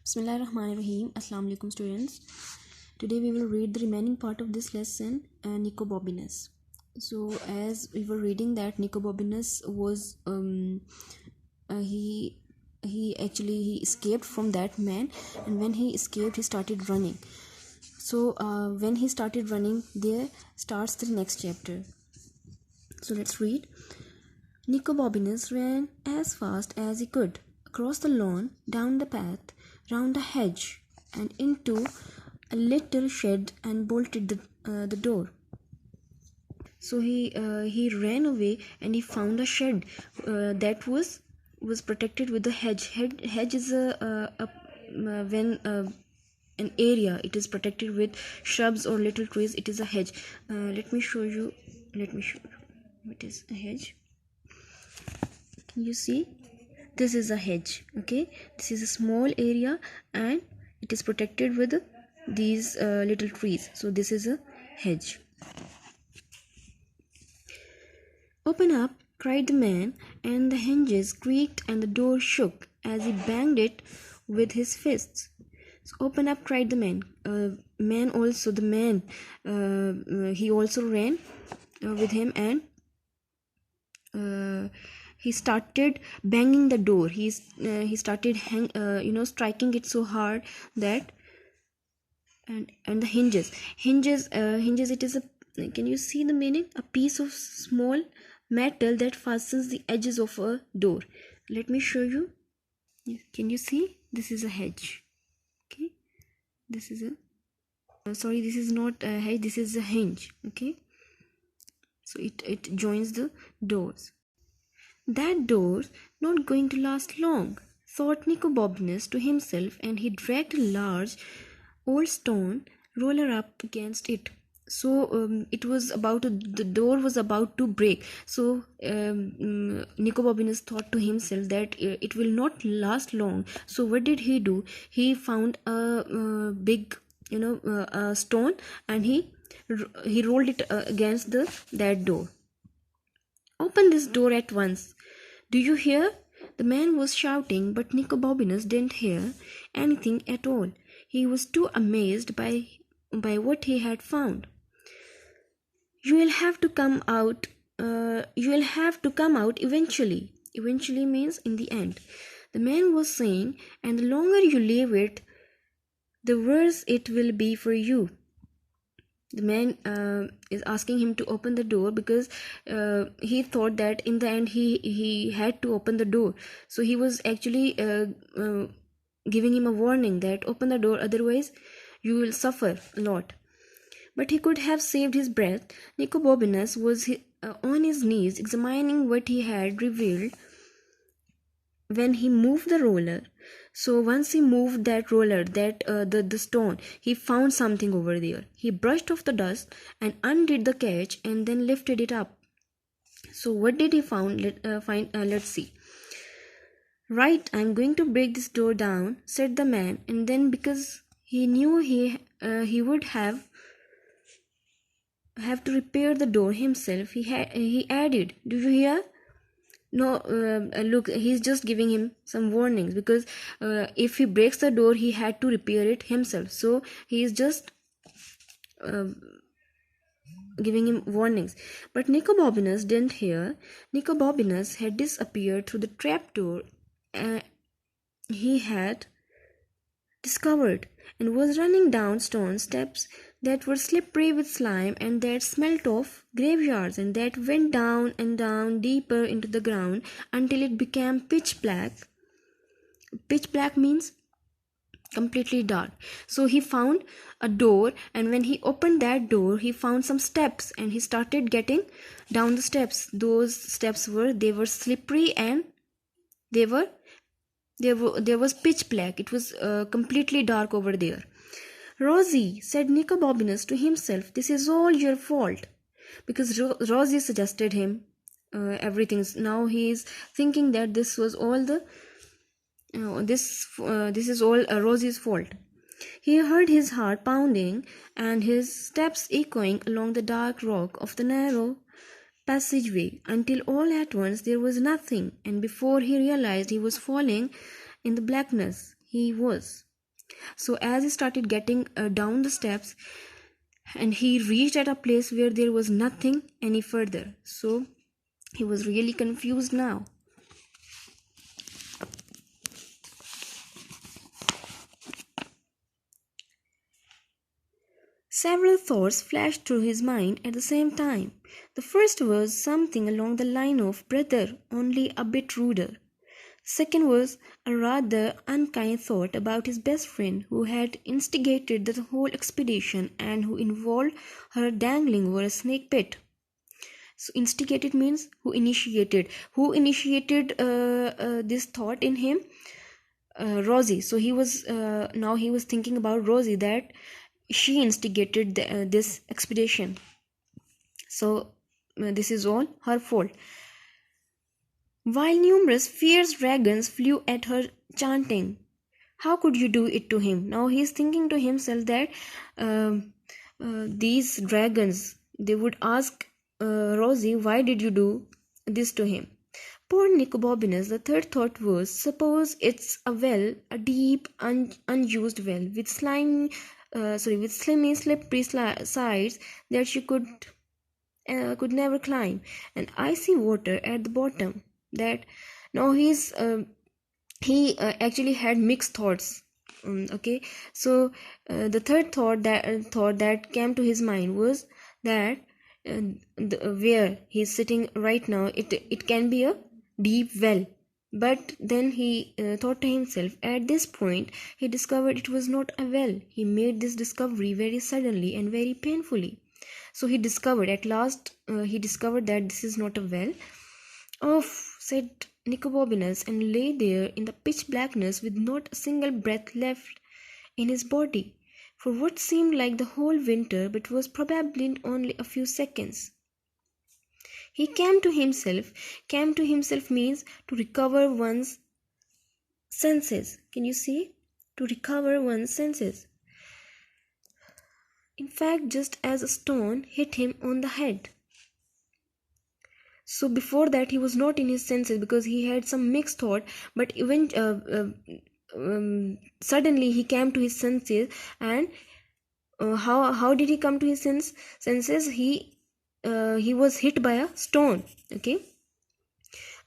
Bismillahirrahmanirrahim. Assalamu alaikum students. Today we will read the remaining part of this lesson, Nicobobinus. So as we were reading that Nicobobinus was he escaped from that man, and when he escaped he started running. So when he started running, there starts the next chapter. So let's read. Nicobobinus ran as fast as he could across the lawn, down the path, round a hedge, and into a little shed, and bolted the door. So he ran away, and he found a shed that was protected with a hedge. Hedge is an area it is protected with shrubs or little trees. It is a hedge. Let me show you. It is a hedge. Can you see? This is a hedge. Okay, this is a small area and it is protected with these little trees. So this is a hedge. Open up, cried the man, and the hinges creaked and the door shook as he banged it with his fists. So open up, cried the man. He also ran with him, and he started banging the door. He started striking it so hard that and the hinges. It is a, can you see the meaning? A piece of small metal that fastens the edges of a door. Let me show you. Can you see? This is a hedge. Okay, this is a this is not a hedge, this is a hinge. Okay, so it joins the doors. That door's not going to last long, thought Nicobobinus to himself, and he dragged a large old stone roller up against it. So the door was about to break. So Nicobobinus thought to himself that it will not last long. So what did he do? He found a big a stone, and he rolled it against that door. Open this door at once. Do you hear? The man was shouting, but Nicobobinus didn't hear anything at all. He was too amazed by what he had found. You will have to come out. Eventually. Eventually means in the end. The man was saying, and the longer you leave it, the worse it will be for you. The man is asking him to open the door because he thought that in the end he had to open the door. So he was actually giving him a warning that open the door, otherwise you will suffer a lot. But he could have saved his breath. Nicobobinus was on his knees examining what he had revealed when he moved the roller. So once he moved that roller, the stone, he found something over there. He brushed off the dust and undid the catch and then lifted it up. So what did he find? Let's see. Right, I'm going to break this door down, said the man, and then because he knew he would have to repair the door himself, he added, do you hear? No, look, he's just giving him some warnings because if he breaks the door, he had to repair it himself. So he is just giving him warnings. But Nicobobinus didn't hear. Nicobobinus had disappeared through the trapdoor he had discovered, and was running down stone steps that were slippery with slime and that smelt of graveyards, and that went down and down deeper into the ground until it became pitch black. Pitch black means completely dark. So he found a door, and when he opened that door, he found some steps, and he started getting down the steps. Those steps were slippery, and there was pitch black. It was completely dark over there. Rosie, said Nicobobinus to himself, this is all your fault. Because Rosie suggested him everything. Now he is thinking that this was all this is all Rosie's fault. He heard his heart pounding and his steps echoing along the dark rock of the narrow passageway, until all at once there was nothing, and before he realized he was falling in the blackness, he was So as he started getting down the steps, and he reached at a place where there was nothing any further. So he was really confused now. Several thoughts flashed through his mind at the same time. The first was something along the line of brother, only a bit ruder. Second was a rather unkind thought about his best friend who had instigated the whole expedition and who involved her dangling over a snake pit. So instigated means who initiated. Who initiated this thought in him? Rosie. So he was now he was thinking about Rosie, that she instigated this expedition. So this is all her fault. While numerous fierce dragons flew at her, chanting, "How could you do it to him?" Now he is thinking to himself that these dragons, they would ask Rosie, why did you do this to him? Poor Nicobobinus, the third thought was, suppose it's a well, a deep, unused well, with with slimy, slippery sides that she could never climb, and icy water at the bottom. That now he actually had mixed thoughts. Okay, so the third thought that came to his mind was that where he's sitting right now, it can be a deep well. But then he thought to himself, at this point he discovered it was not a well. He made this discovery very suddenly and very painfully. So he discovered at last, he discovered that this is not a well. "Off," said Nicobobinus, and lay there in the pitch blackness with not a single breath left in his body for what seemed like the whole winter, but was probably only a few seconds. He came to himself. Came to himself means to recover one's senses. Can you see? To recover one's senses. In fact, just as a stone hit him on the head. So before that he was not in his senses because he had some mixed thought, but even suddenly he came to his senses. And how did he come to his senses? He was hit by a stone. Okay.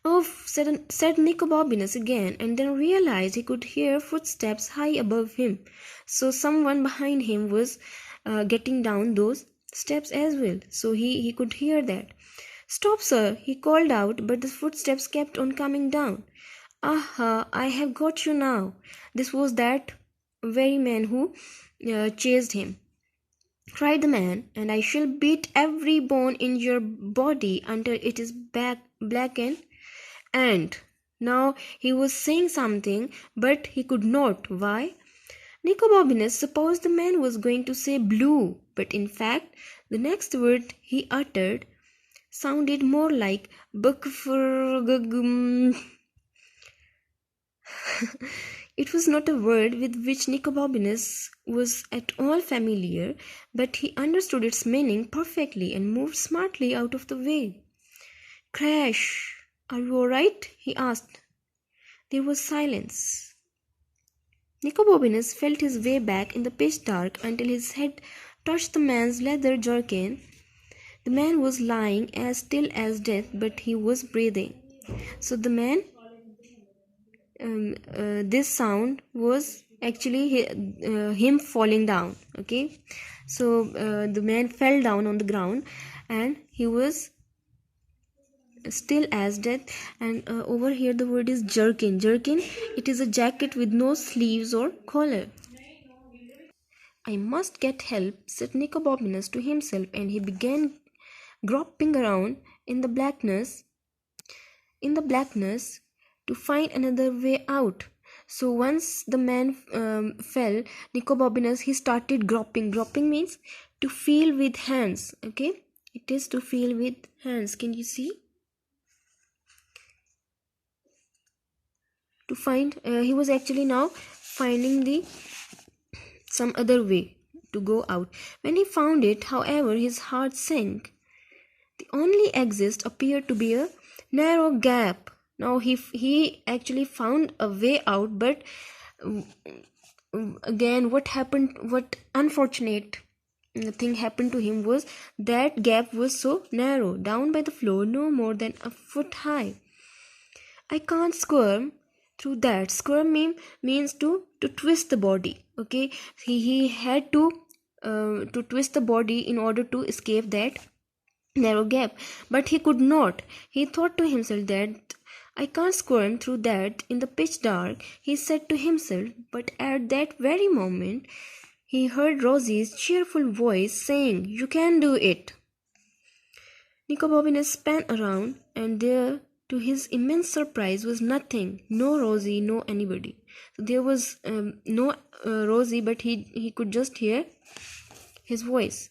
"Oh," said Nicobobinus again, and then realized he could hear footsteps high above him. So someone behind him was getting down those steps as well. So he could hear that. "Stop, sir," he called out, but the footsteps kept on coming down. "Aha, I have got you now." This was that very man who chased him. Cried the man, "and I shall beat every bone in your body until it is blackened." And now he was saying something, but he could not. Why? Nicobobinus supposed the man was going to say blue, but in fact the next word he uttered sounded more like bukfurgugum. It was not a word with which Nicobobinus was at all familiar, but he understood its meaning perfectly and moved smartly out of the way. "Crash! Are you all right?" he asked. There was silence. Nicobobinus felt his way back in the pitch dark until his head touched the man's leather jerkin. The man was lying as still as death, but he was breathing. So the man, this sound was actually him falling down. Okay, so the man fell down on the ground, and he was still as death. And over here the word is jerkin. Jerkin, it is a jacket with no sleeves or collar. "I must get help," said Nicobobinus to himself, and he began groping around in the blackness to find another way out. So once the man fell, Nicobobinus, he started groping. Groping means to feel with hands. Okay, it is to feel with hands. Can you see? To find, he was actually now finding some other way to go out. When he found it, however, his heart sank. The only exit appeared to be a narrow gap. Now he actually found a way out, but again, what unfortunate thing happened to him was that gap was so narrow, down by the floor, no more than a foot high. I can't squirm through that. Squirm means to twist the body. Okay, he had to twist the body in order to escape that narrow gap, but he could not. He thought to himself that I can't squirm through that in the pitch dark, he said to himself, but at that very moment he heard Rosie's cheerful voice saying, "You can do it." Nico Bobbinus span around, and there, to his immense surprise, was nothing. No Rosie, no anybody. So there was no Rosie, but he could just hear his voice.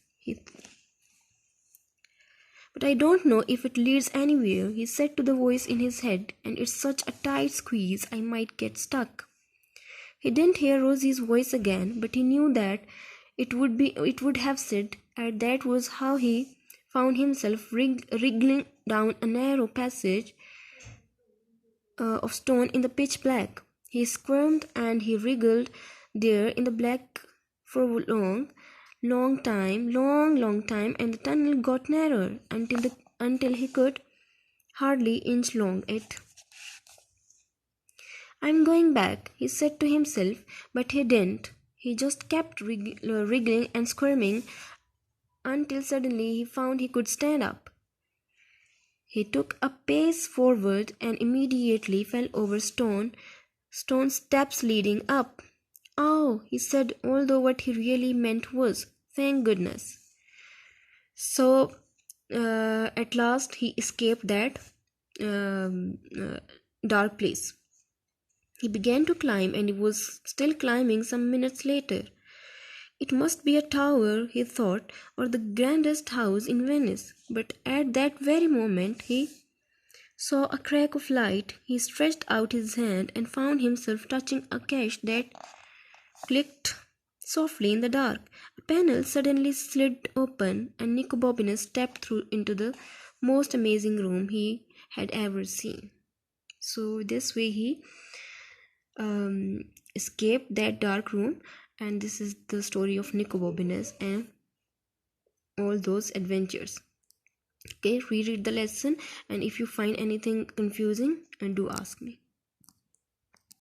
But I don't know if it leads anywhere, he said to the voice in his head, and it's such a tight squeeze I might get stuck. He didn't hear Rosie's voice again, but he knew that it would have said, and that was how he found himself wriggling down a narrow passage of stone in the pitch black. He squirmed and he wriggled there in the black for a long time, and the tunnel got narrower until he could hardly inch along it. "I'm going back," he said to himself, but he didn't. He just kept wriggling and squirming until suddenly he found he could stand up. He took a pace forward and immediately fell over stone steps leading up. "Oh," he said, although what he really meant was, "Thank goodness." So, at last he escaped that dark place. He began to climb, and he was still climbing some minutes later. It must be a tower, he thought, or the grandest house in Venice. But at that very moment he saw a crack of light. He stretched out his hand and found himself touching a catch that clicked softly in the dark. A panel suddenly slid open, and Nico Bobbinus stepped through into the most amazing room he had ever seen. So this way he escaped that dark room, and this is the story of Nico Bobbinus and all those adventures. Okay, reread the lesson, and if you find anything confusing, do ask me.